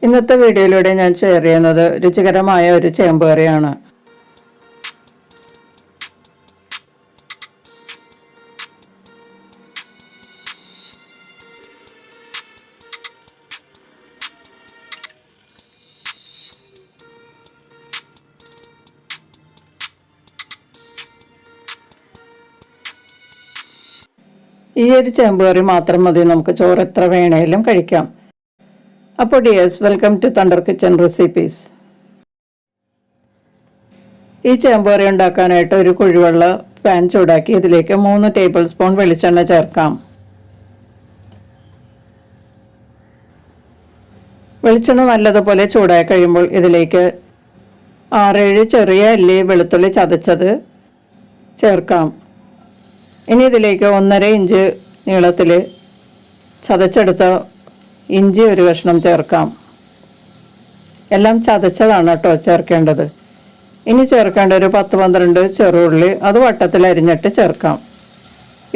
ഇന്നത്തെ വീഡിയോയിലൂടെ ഞാൻ ഷെയർ ചെയ്യുന്നത് രുചികരമായ ഒരു ചേമ്പ് കറിയാണ്. ഈ ഒരു ചേമ്പ് കറി മാത്രം മതി നമുക്ക് ചോറ് എത്ര വേണേലും കഴിക്കാം. അപ്പോൾ dears, welcome to Thunder Kitchen recipes. ഈ ചേമ്പ് കറി ഉണ്ടാക്കാനായിട്ട് ഒരു കുഴിവെള്ള പാൻ ചൂടാക്കി ഇതിലേക്ക് 3 ടേബിൾ സ്പൂൺ വെളിച്ചെണ്ണ ചേർക്കാം. വെളിച്ചെണ്ണ നല്ലതുപോലെ ചൂടായി കഴിയുമ്പോൾ ഇതിലേക്ക് 6-7 ചെറിയ അല്ലി വെളുത്തുള്ളി ചതച്ചത് ചേർക്കാം. ഇനി ഇതിലേക്ക് 1.5 ഇഞ്ച് നീളത്തിൽ ചതച്ചെടുത്ത ഇഞ്ചി ഒരു കഷ്ണം ചേർക്കാം. എല്ലാം ചതച്ചതാണ് കേട്ടോ ചേർക്കേണ്ടത്. ഇനി ചേർക്കേണ്ട ഒരു 10-12 ചെറുള്ളി, അത് വട്ടത്തിൽ അരിഞ്ഞിട്ട് ചേർക്കാം.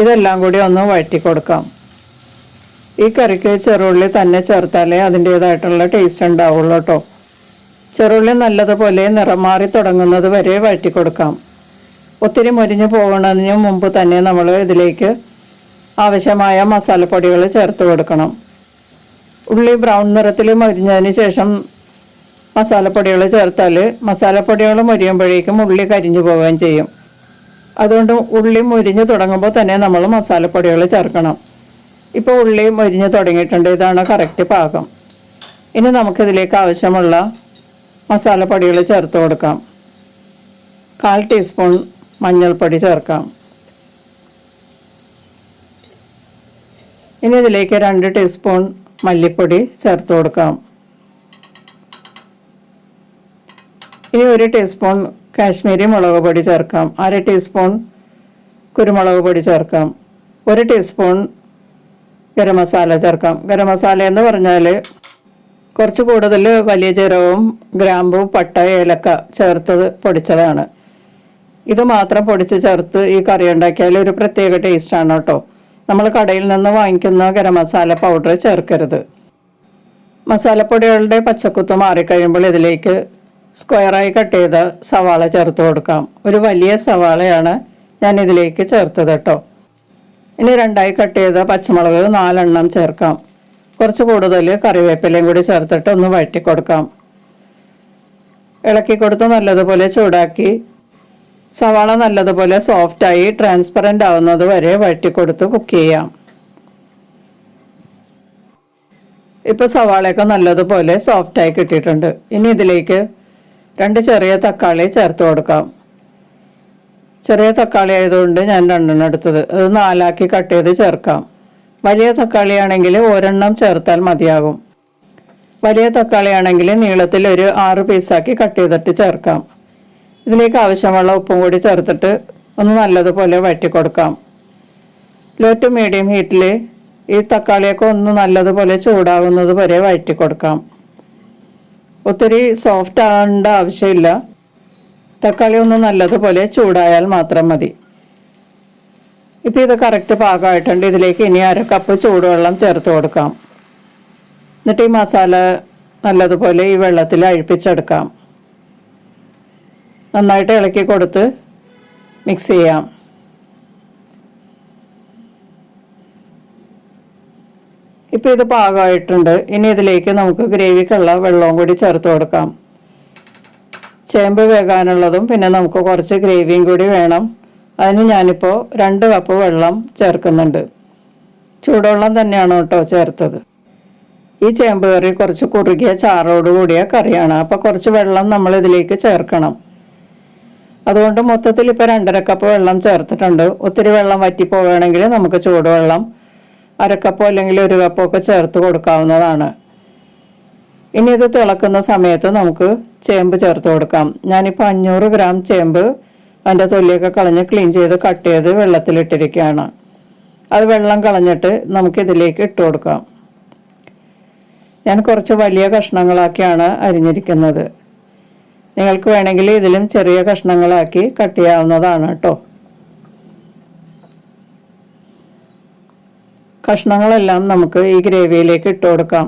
ഇതെല്ലാം കൂടി ഒന്ന് വഴറ്റി കൊടുക്കാം. ഈ കറിക്ക് ചെറുള്ളി തന്നെ ചേർത്താലേ അതിൻ്റേതായിട്ടുള്ള ടേസ്റ്റ് ഉണ്ടാവുള്ളൂ കേട്ടോ. ചെറുള്ളി നല്ലതുപോലെ നിറം മാറി തുടങ്ങുന്നത് വരെ വഴറ്റി കൊടുക്കാം. ഒത്തിരി മുരിഞ്ഞു പോകുന്നതിന് മുമ്പ് തന്നെ നമ്മൾ ഇതിലേക്ക് ആവശ്യമായ മസാലപ്പൊടികൾ ചേർത്ത് കൊടുക്കണം. ഉള്ളി ബ്രൗൺ നിറത്തിൽ മുരിഞ്ഞതിന് ശേഷം മസാലപ്പൊടികൾ ചേർത്താൽ മസാലപ്പൊടികൾ മുരിയുമ്പോഴേക്കും ഉള്ളി കരിഞ്ഞു പോവുകയും ചെയ്യും. അതുകൊണ്ട് ഉള്ളി മുരിഞ്ഞു തുടങ്ങുമ്പോൾ തന്നെ നമ്മൾ മസാലപ്പൊടികൾ ചേർക്കണം. ഇപ്പോൾ ഉള്ളി മുരിഞ്ഞു തുടങ്ങിയിട്ടുണ്ട്. ഇതാണ് കറക്റ്റ് പാകം. ഇനി നമുക്കിതിലേക്ക് ആവശ്യമുള്ള മസാലപ്പൊടികൾ ചേർത്ത് കൊടുക്കാം. 1/4 ടീസ്പൂൺ മഞ്ഞൾപ്പൊടി ചേർക്കാം. ഇനി ഇതിലേക്ക് 2 ടീസ്പൂൺ മല്ലിപ്പൊടി ചേർത്ത് കൊടുക്കാം. ഇനി 1 ടീസ്പൂൺ കാശ്മീരി മുളക് പൊടി ചേർക്കാം. 1/2 ടീസ്പൂൺ കുരുമുളക് പൊടി ചേർക്കാം. 1 ടീസ്പൂൺ ഗരം മസാല ചേർക്കാം. ഗരം മസാല എന്ന് പറഞ്ഞാൽ കുറച്ച് കൂടുതൽ വലിയ ജീരകവും ഗ്രാമ്പും പട്ട ഏലക്ക ചേർത്തത് പൊടിച്ചതാണ്. ഇത് മാത്രം പൊടിച്ച് ചേർത്ത് ഈ കറി ഉണ്ടാക്കിയാൽ ഒരു പ്രത്യേക ടേസ്റ്റാണ് കേട്ടോ. നമ്മൾ കടയിൽ നിന്ന് വാങ്ങിക്കുന്ന ഗരം മസാല പൗഡർ ചേർക്കരുത്. മസാലപ്പൊടികളുടെ പച്ചക്കുത്ത് മാറിക്കഴിയുമ്പോൾ ഇതിലേക്ക് സ്ക്വയറായി കട്ട് ചെയ്ത സവാള ചേർത്ത് കൊടുക്കാം. ഒരു വലിയ സവാളയാണ് ഞാൻ ഇതിലേക്ക് ചേർത്തത് കേട്ടോ. ഇനി 2ആയി കട്ട് ചെയ്ത പച്ചമുളക് 4 എണ്ണം ചേർക്കാം. കുറച്ച് കൂടുതൽ കറിവേപ്പിലയും കൂടി ചേർത്തിട്ട് ഒന്ന് വഴറ്റി കൊടുക്കാം. ഇളക്കി കൊടുത്ത് നല്ലതുപോലെ ചൂടാക്കി സവാള നല്ലതുപോലെ സോഫ്റ്റായി ട്രാൻസ്പെറൻ്റ് ആവുന്നത് വരെ വഴറ്റിക്കൊടുത്ത് കുക്ക് ചെയ്യാം. ഇപ്പോൾ സവാളയൊക്കെ നല്ലതുപോലെ സോഫ്റ്റായി കിട്ടിയിട്ടുണ്ട്. ഇനി ഇതിലേക്ക് 2 ചെറിയ തക്കാളി ചേർത്ത് കൊടുക്കാം. ചെറിയ തക്കാളി ആയതുകൊണ്ട് ഞാൻ 2 എടുത്തത്. അത് 4ആക്കി കട്ട് ചെയ്ത് ചേർക്കാം. വലിയ തക്കാളിയാണെങ്കിൽ 1 ചേർത്താൽ മതിയാകും. വലിയ തക്കാളിയാണെങ്കിൽ നീളത്തിൽ ഒരു 6 പീസാക്കി കട്ട് ചെയ്തിട്ട് ചേർക്കാം. ഇതിലേക്ക് ആവശ്യമുള്ള ഉപ്പും കൂടി ചേർത്തിട്ട് ഒന്ന് നല്ലതുപോലെ വഴറ്റി കൊടുക്കാം. ലോ ടു മീഡിയം ഹീറ്റിൽ ഈ തക്കാളിയൊക്കെ ഒന്ന് നല്ലതുപോലെ ചൂടാവുന്നത് വരെ വഴറ്റി കൊടുക്കാം. ഒത്തിരി സോഫ്റ്റ് ആവേണ്ട ആവശ്യമില്ല. തക്കാളി ഒന്ന് നല്ലതുപോലെ ചൂടായാൽ മാത്രം മതി. ഇപ്പോൾ ഇത് കറക്റ്റ് പാകമായിട്ടുണ്ട്. ഇതിലേക്ക് ഇനി 1/2 കപ്പ് ചൂടുവെള്ളം ചേർത്ത് കൊടുക്കാം. എന്നിട്ട് ഈ മസാല നല്ലതുപോലെ ഈ വെള്ളത്തിൽ അഴിപ്പിച്ചെടുക്കാം. നന്നായിട്ട് ഇളക്കി കൊടുത്ത് മിക്സ് ചെയ്യാം. ഇപ്പോൾ ഇത് പാകമായിട്ടുണ്ട്. ഇനി ഇതിലേക്ക് നമുക്ക് ഗ്രേവിക്കുള്ള വെള്ളവും കൂടി ചേർത്ത് കൊടുക്കാം. ചേമ്പ് വേകാനുള്ളതും പിന്നെ നമുക്ക് കുറച്ച് ഗ്രേവിയും കൂടി വേണം. അതിന് ഞാനിപ്പോൾ 2 കപ്പ് വെള്ളം ചേർക്കുന്നുണ്ട്. ചൂടുവെള്ളം തന്നെയാണ് കേട്ടോ ചേർത്തത്. ഈ ചേമ്പ് കറി കുറച്ച് കുറുകിയ ചാറോട് കൂടിയ കറിയാണ്. അപ്പോൾ കുറച്ച് വെള്ളം നമ്മൾ ഇതിലേക്ക് ചേർക്കണം. അതുകൊണ്ട് മൊത്തത്തിൽ ഇപ്പോൾ 2.5 കപ്പ് വെള്ളം ചേർത്തിട്ടുണ്ട്. ഒത്തിരി വെള്ളം വറ്റിപ്പോവുകയാണെങ്കിൽ നമുക്ക് ചൂടുവെള്ളം 1/2 കപ്പോ അല്ലെങ്കിൽ 1 കപ്പോ ഒക്കെ ചേർത്ത് കൊടുക്കാവുന്നതാണ്. ഇനി ഇത് തിളക്കുന്ന സമയത്ത് നമുക്ക് ചേമ്പ് ചേർത്ത് കൊടുക്കാം. ഞാനിപ്പോൾ 500 ഗ്രാം ചേമ്പ് അതിൻ്റെ തൊലിയൊക്കെ കളഞ്ഞ് ക്ലീൻ ചെയ്ത് കട്ട് ചെയ്ത് വെള്ളത്തിലിട്ടിരിക്കുകയാണ്. അത് വെള്ളം കളഞ്ഞിട്ട് നമുക്കിതിലേക്ക് ഇട്ട് കൊടുക്കാം. ഞാൻ കുറച്ച് വലിയ കഷ്ണങ്ങളാക്കിയാണ് അരിഞ്ഞിരിക്കുന്നത്. നിങ്ങൾക്ക് വേണമെങ്കിൽ ഇതിലും ചെറിയ കഷ്ണങ്ങളാക്കി കട്ട് ചെയ്യാവുന്നതാണ് കേട്ടോ. കഷ്ണങ്ങളെല്ലാം നമുക്ക് ഈ ഗ്രേവിയിലേക്ക് ഇട്ട് കൊടുക്കാം.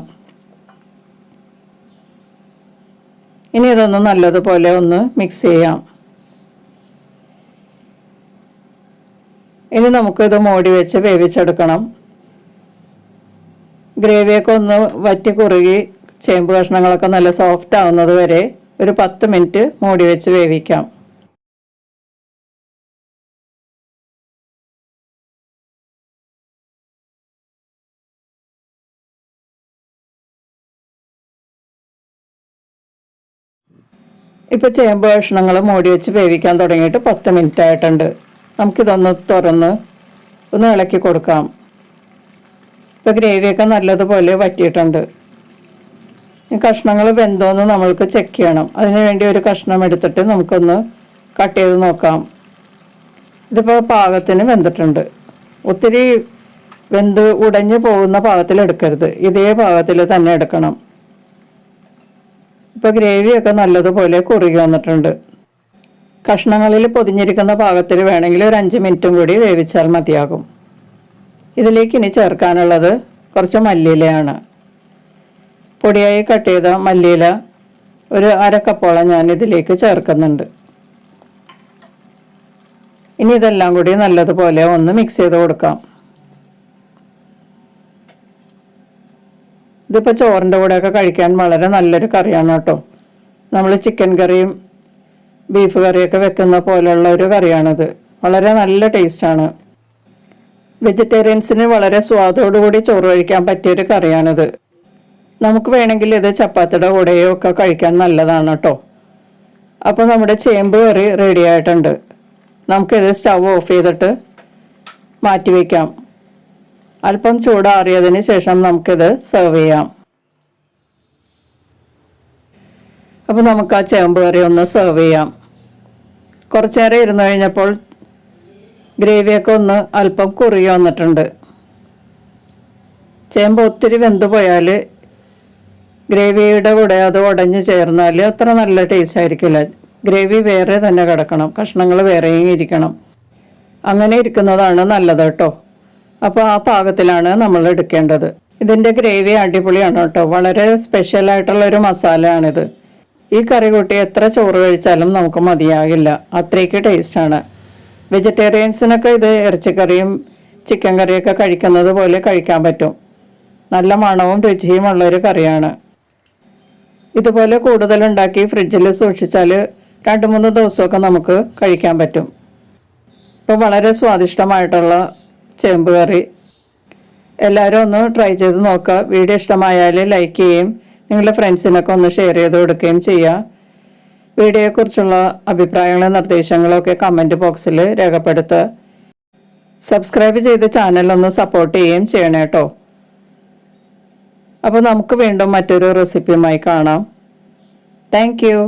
ഇനി ഇതൊന്ന് നല്ലതുപോലെ ഒന്ന് മിക്സ് ചെയ്യാം. ഇനി നമുക്കിത് മൂടി വെച്ച് വേവിച്ചെടുക്കണം. ഗ്രേവിയൊക്കെ ഒന്ന് വറ്റി കുറുകി ചേമ്പ് കഷ്ണങ്ങളൊക്കെ നല്ല സോഫ്റ്റ് ആവുന്നത് വരെ ഒരു 10 മിനിറ്റ് മൂടി വെച്ച് വേവിക്കാം. ഇപ്പോൾ ചേമ്പ് കഷ്ണങ്ങൾ മൂടി വെച്ച് വേവിക്കാൻ തുടങ്ങിയിട്ട് 10 മിനിറ്റ് ആയിട്ടുണ്ട്. നമുക്കിതൊന്ന് തുറന്ന് ഒന്ന് ഇളക്കി കൊടുക്കാം. ഇപ്പോൾ ഗ്രേവിയൊക്കെ നല്ലതുപോലെ വറ്റിയിട്ടുണ്ട്. ഈ കഷ്ണങ്ങൾ വെന്തോന്ന് നമ്മൾക്ക് ചെക്ക് ചെയ്യണം. അതിന് വേണ്ടി ഒരു കഷ്ണം എടുത്തിട്ട് നമുക്കൊന്ന് കട്ട് ചെയ്ത് നോക്കാം. ഇതിപ്പോൾ പാകത്തിന് വെന്തിട്ടുണ്ട്. ഒത്തിരി വെന്ത് ഉടഞ്ഞു പോകുന്ന പാകത്തിൽ എടുക്കരുത്, ഇതേ പാകത്തിൽ തന്നെ എടുക്കണം. ഇപ്പോൾ ഗ്രേവിയൊക്കെ നല്ലതുപോലെ കുറുകി വന്നിട്ടുണ്ട്. കഷ്ണങ്ങളിൽ പൊതിഞ്ഞിരിക്കുന്ന പാകത്തിൽ വേണമെങ്കിൽ ഒരു 5 മിനിറ്റും കൂടി വേവിച്ചാൽ മതിയാകും. ഇതിലേക്ക് ഇനി ചേർക്കാനുള്ളത് കുറച്ച് മല്ലിയിലയാണ്. പൊടിയായി കട്ട് ചെയ്ത മല്ലിയില ഒരു 1/2 കപ്പോളം ഞാൻ ഇതിലേക്ക് ചേർക്കുന്നുണ്ട്. ഇനി ഇതെല്ലാം കൂടി നല്ലതുപോലെ ഒന്ന് മിക്സ് ചെയ്ത് കൊടുക്കാം. ഇതിപ്പോൾ ചോറിൻ്റെ കൂടെയൊക്കെ കഴിക്കാൻ വളരെ നല്ലൊരു കറിയാണ് കേട്ടോ. നമ്മൾ ചിക്കൻ കറിയും ബീഫ് കറിയൊക്കെ വെക്കുന്ന പോലെയുള്ള ഒരു കറിയാണിത്. വളരെ നല്ല ടേസ്റ്റാണ്. വെജിറ്റേറിയൻസിന് വളരെ സ്വാദോടുകൂടി ചോറ് കഴിക്കാൻ പറ്റിയൊരു കറിയാണിത്. നമുക്ക് വേണമെങ്കിൽ ഇത് ചപ്പാത്തിയുടെ കൂടെയോ ഒക്കെ കഴിക്കാൻ നല്ലതാണ് കേട്ടോ. അപ്പോൾ നമ്മുടെ ചേമ്പ് കറി റെഡി ആയിട്ടുണ്ട്. നമുക്കിത് സ്റ്റവ് ഓഫ് ചെയ്തിട്ട് മാറ്റി വയ്ക്കാം. അല്പം ചൂടാറിയതിന് ശേഷം നമുക്കിത് സെർവ് ചെയ്യാം. അപ്പോൾ നമുക്ക് ആ ചേമ്പ് കറി ഒന്ന് സെർവ് ചെയ്യാം. കുറച്ച് നേരം ഇരുന്ന് കഴിഞ്ഞപ്പോൾ ഗ്രേവിയൊക്കെ ഒന്ന് അല്പം കുറുകി വന്നിട്ടുണ്ട്. ചേമ്പ് ഒത്തിരി വെന്ത് പോയാൽ ഗ്രേവിയുടെ കൂടെ അത് ഉടഞ്ഞ് ചേർന്നാൽ അത്ര നല്ല ടേസ്റ്റ് ആയിരിക്കില്ല. ഗ്രേവി വേറെ തന്നെ കിടക്കണം, കഷ്ണങ്ങൾ വേറെയും ഇരിക്കണം. അങ്ങനെ ഇരിക്കുന്നതാണ് നല്ലത് കേട്ടോ. അപ്പോൾ ആ പാകത്തിലാണ് നമ്മൾ എടുക്കേണ്ടത്. ഇതിൻ്റെ ഗ്രേവി അടിപൊളിയാണ് കേട്ടോ. വളരെ സ്പെഷ്യലായിട്ടുള്ളൊരു മസാലയാണിത്. ഈ കറി കൂട്ടി എത്ര ചോറ് കഴിച്ചാലും നമുക്ക് മതിയാകില്ല, അത്രയ്ക്ക് ടേസ്റ്റാണ്. വെജിറ്റേറിയൻസിനൊക്കെ ഇത് ഇറച്ചിക്കറിയും ചിക്കൻ കറിയൊക്കെ കഴിക്കുന്നത് പോലെ കഴിക്കാൻ പറ്റും. നല്ല മണവും രുചിയുമുള്ളൊരു കറിയാണ്. ഇതുപോലെ കൂടുതലുണ്ടാക്കി ഫ്രിഡ്ജിൽ സൂക്ഷിച്ചാൽ 2-3 ദിവസമൊക്കെ നമുക്ക് കഴിക്കാൻ പറ്റും. ഇപ്പോൾ വളരെ സ്വാദിഷ്ടമായിട്ടുള്ള ചേമ്പ് കറി എല്ലാവരും ഒന്ന് ട്രൈ ചെയ്ത് നോക്കുക. വീഡിയോ ഇഷ്ടമായാൽ ലൈക്ക് ചെയ്യുകയും നിങ്ങളുടെ ഫ്രണ്ട്സിനൊക്കെ ഒന്ന് ഷെയർ ചെയ്ത് കൊടുക്കുകയും ചെയ്യുക. വീഡിയോയെക്കുറിച്ചുള്ള അഭിപ്രായങ്ങളും നിർദ്ദേശങ്ങളും ഒക്കെ കമൻറ്റ് ബോക്സിൽ രേഖപ്പെടുത്തുക. സബ്സ്ക്രൈബ് ചെയ്ത് ചാനലൊന്ന് സപ്പോർട്ട് ചെയ്യുകയും ചെയ്യണം കേട്ടോ. അപ്പോൾ നമുക്ക് വീണ്ടും മറ്റൊരു റെസിപ്പിയുമായി കാണാം. Thank you.